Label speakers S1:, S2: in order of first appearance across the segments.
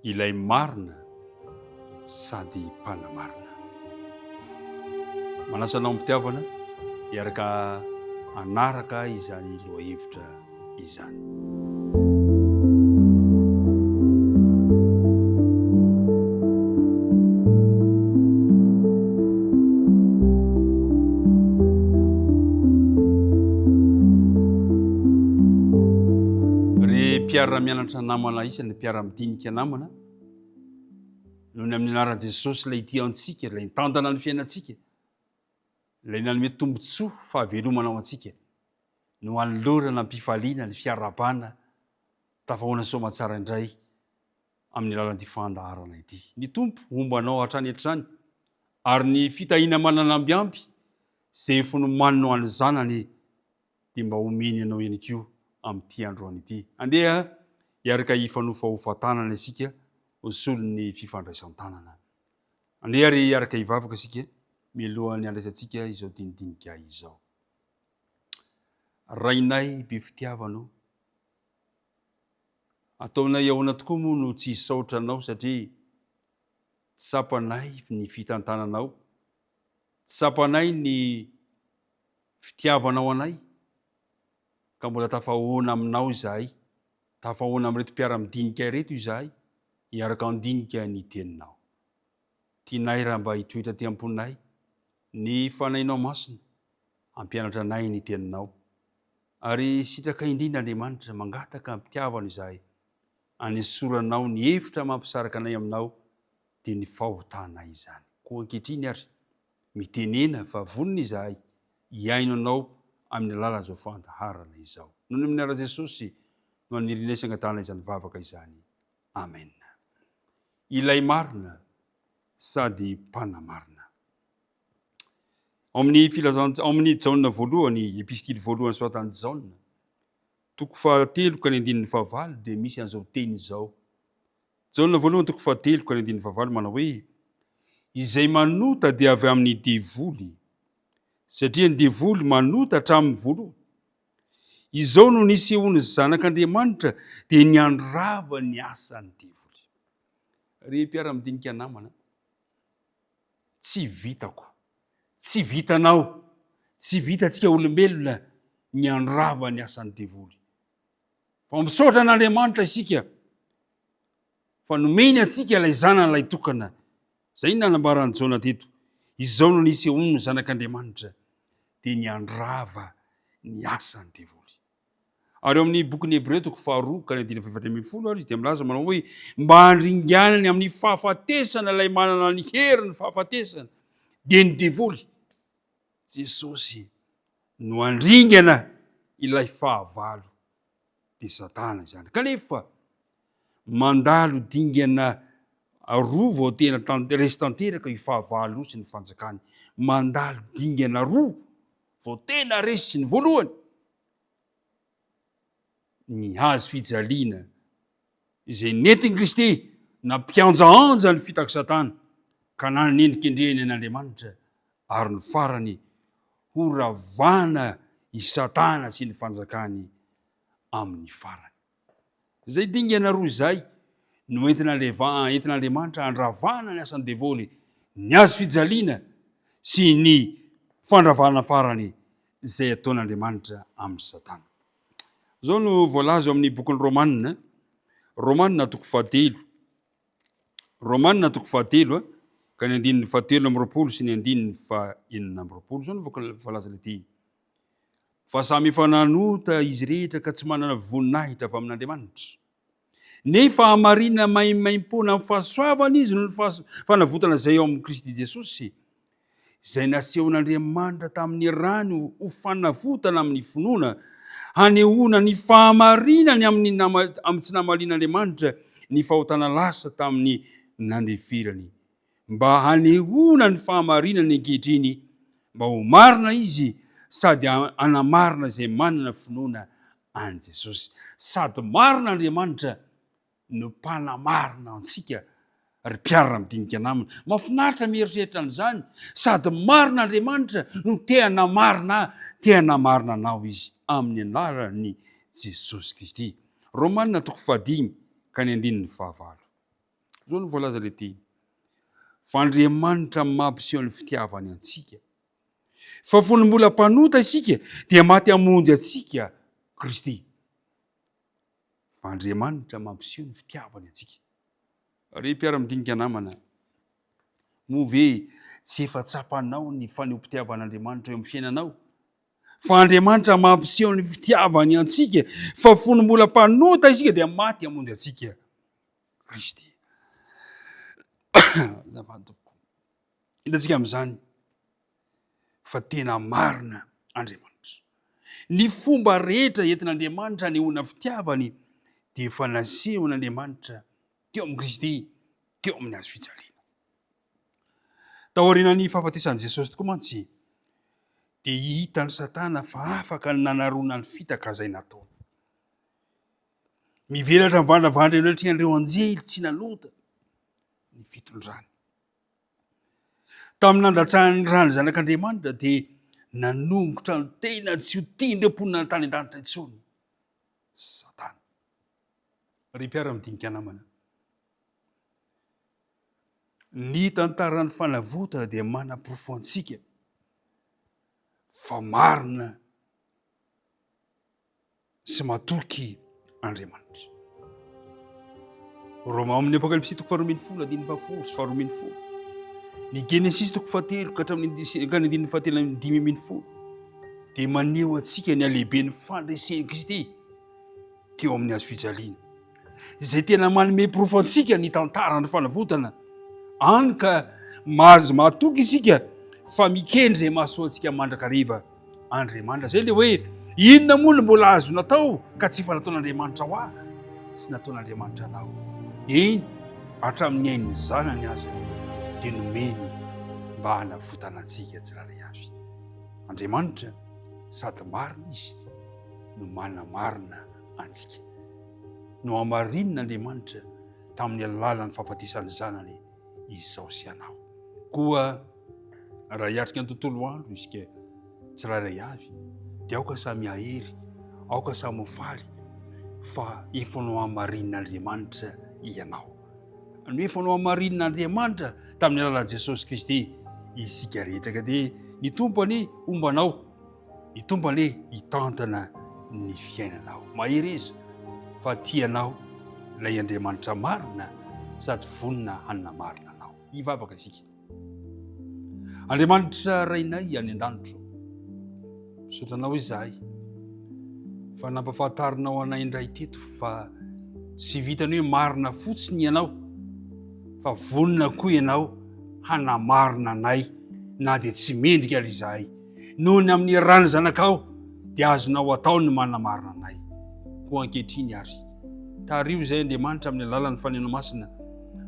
S1: ilay marina sady mpanamarina. Manasanao mpitiavana iaraka anaraka izany lohahevitra izany. Mpiara mianatra namana isany mpiara-midinika namana noho ny amin'ny anaran'i Jesosy ilay ity antsika, ilay nitantana ny fiainantsika, ilay nanome tombotsoa fahavelomana ao antsika no anolorana am-pifaliana ny fiarabana tafahoana soamatsara indray amin'ny alalan'ity fandaharana ity. Ny tompo ombanao hatrany hatrany ary ny fitahiana mananambiamby izay fonomanino any zanany dia mba homeny anao ihany koa amin'ity androany ity. Andeha iaraka hifanofahofantanana isika hosolo ny fifandraisan-tanana. Andeha ary iaraka hivavaka isika mialohan'ny andraisantsika izao dinidinika izao. Rainay be fitiavano, ataonay ahoana tokoa moa no tsy hisaotra anao satria tsapanay ny fitantananao, tsapanay ny fitiavanao anay, ka mbola tafahoana aminao izahay, tafahoana amin'reto mpiara-midinika ireto izahay, iaraka andinika ny teninao. Tianay raha mba hitoetra ty amponay, ny fanainao masina, ampianatra anay ny teninao. Ary sitraka indrindra Andriamanitra mangataka ampitiavana izahay, anesoranao ny hevitra mampisaraka anay aminao dia ny fahotanay izany. Koa ankehitriny ary mitenena fa vonona izahay hiaino anao amin'ny alala zao fandaharana izao. Noho ny amin'ny anarana Jesosy no anirinaisana tana izany vavaka izany. Amen. Ilay marina sady mpanamarina. Amin'ny Jaona voalohany, epistily voalohany soatan'i Jaona, toko 7:1-5 dia misy an'izao teny izao. Jaona voalohany toko 7:1-5 manao hoe: izay manota dia avy amin'ny devoly, satria ny devoly manota hatramin'ny voalohany. Izao no nisehoany zanak'Andriamanitra dia niandrava ny asan'ny devoly. Ry mpiara-midinika namana, tsy vitako, tsy vitanao, tsy vitantsika olombelona niandrava ny asan'ny devoly. Fa misaotra an'Andriamanitra isika, fa nomeny atsika ilay zanany ilay tokana. Zay nanambaran'i Jaona teto. Izao no nisehoany zanak'Andriamanitra dia niandrava ny asan'ny devoly. Ary eo amin'ny bokin'ny Hebreo toko 2:7-10 ary izy dia milaza manao hoe: mba handringanany amin'ny fahafatesana ilay manana ny hery ny fahafatesana dia ny devoly, Jesosy, no andringana ilay fahavalo dia Satana izany. Kanefa mandalo dingana roa vao tena resy tanteraka io fahavalo sy ny fanjakany. Mandalo dingana roa vao tena resy ny voalohany, ny hazo fijaliana izay nentin'i Kristy nampianjaanja ny fitaka Satana ka nanendrikendrehany an'Andriamanitra, ary ny farany horavana i Satana sy ny fanjakany amin'ny farany. Zay dingana roa izay no entin'Andriamanitra andravana ny asan'ny devoly, ny hazo fijaliana sy ny fandravana farany izay ataon'Andriamanitra amin'ny Satana. Zao no voalaza amin'ny bokin'ny Romanina toko 7, Romanina toko 7 ka ny 7:17 sy ny 9:20. Zao no voalaza lety: fa samy efa nanota izy rehetra ka tsy manana voninahitra avy amin'Andriamanitra, nefa hamarina maimaimpona amin'ny fahasoavana izy noho ny fanavotana izay eo amin'ny Kristy Jesosy, izay nasehon'Andriamanitra tamin'ny rany ho fanavotana amin'ny finoana, hanehoana ny fahamarinany amin'ny tsy namalian'Andriamanitra ny fahotana lasa tamin'ny nandefirany, mba hanehoana ny fahamarinany ankehitriny, mba ho marina izy sady anamarina izay manana finoana an Jesosy. Sady marina Andriamanitra no mpanamarina antsika ry mpiara-midinika namana. Mahafinaritra mieritreritra an'izany. Sady marina Andriamanitra no te-hanamarina anao izy amin'ny anaran'ny Jesosy Kristy. Romanina toko 5 ka ny 9:5. zao no voalaza le teny fa Andriamanitra mampiseho ny fitiavany antsika fa fony mbola mpanota isika dia maty hamonjy atsika Kristy fa Andriamanitra mampiseho ny fitiavany antsika ary mpiara-midinika namana move tsy efa tsapanao ny faneom-pitiavan'Andriamanitra eo amin'ny fiainanao fa Andriamanitra mampiseho ny fitiavany antsika fa fony mbola mpanota isika dia maty hamonjy atsika Kristy hitantsika amin'izany fa tena marina Andriamanitra ny fomba rehetra entin'Andriamanitra nehoana fitiavany dia efa nasehon'Andriamanitra teo amin'ny Kristy teo amin'ny hazo fijaliana taorian'ny fahafatesan'i Jesosy tokoa mantsy dia hitany Satana fa afaka ny nanarona ny fitaka izay nataony mivelatra mivandravandra eo anjely tsy nanota ny fitondrany tamin'ny nandatsahan'ny rany zanak'Andriamanitra dia nanombotra ny tena tsy ho tiandrem-ponina tany an-danitra intsony Satana ry mpiara-midinika namana ny tantaran'ny fanavotana dia manam-pofo antsika fa marina sy matoky Andriamanitra Roma amin'ny Apokalipsy 4:10 ny Genesis 3:7 ka hatramin'ny 5:10 dia maneho atsika ny alehiben'ny fandresen'i Kristy teo amin'ny hazo fijaliana izay tena manome porofo antsika ny tantaran'ny fanavotana any ka mahazo matoky isika fa mikendry izay mahasoa antsika mandrakariva Andriamanitra zay le hoe inona moa no mbola azo natao ka tsy efa nataon'Andriamanitra ho ahy sy nataon'Andriamanitra anao eny hatramin'ny ain'ny zanany aza dia nomeny mba hanavotana antsika tsiraray avy Andriamanitra sady marina izy no manamarina antsika no hamarinan'Andriamanitra tamin'ny alalan'ny fahafatesan'ny zanany izao sy anao koa raha hiatrika ny tontolo andro isika tsiraray avy dia aoka samy mihahery aoka samy mifaly fa efa no hamarinan'Andriamanitra ianao no efa no hamarinan'Andriamanitra tamin'ny alalan'i Jesosy Kristy isika rehetra ka dia ny tompany ombanao ny tompany hitantana ny fiainanao mahery izy fa tianao ilay Andriamanitra marina sady vonina hanina marina anao hivavaka isika Andriamanitra rainay any an-danitro misotranao izahay fa nampafantarinao anay indray teto fa tsy vitany hoe marina fotsiny ianao fa vonina koa ianao hanamarina anay na dia tsy mendrika ary izahay noho ny amin'ny rany zanakao dia azonao atao ny manamarina anay koa ankehitriny ary tario izay Andriamanitra amin'ny alalan'ny faneno masina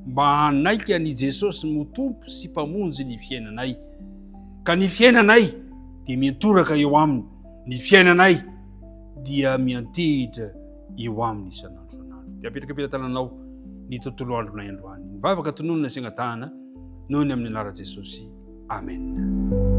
S1: mba hanaika ny Jesosy motompo sy mpamonjy ny fiainanay ka ny fiainanay dia miantoraka eo aminy ny fiainanay dia miantehitra eo aminy isan'andro san'andro dia apetraka ampitantananao ny tontolo andronay androany mivavaka tononona sy angatahana noho ny amin'ny anara Jesosy amen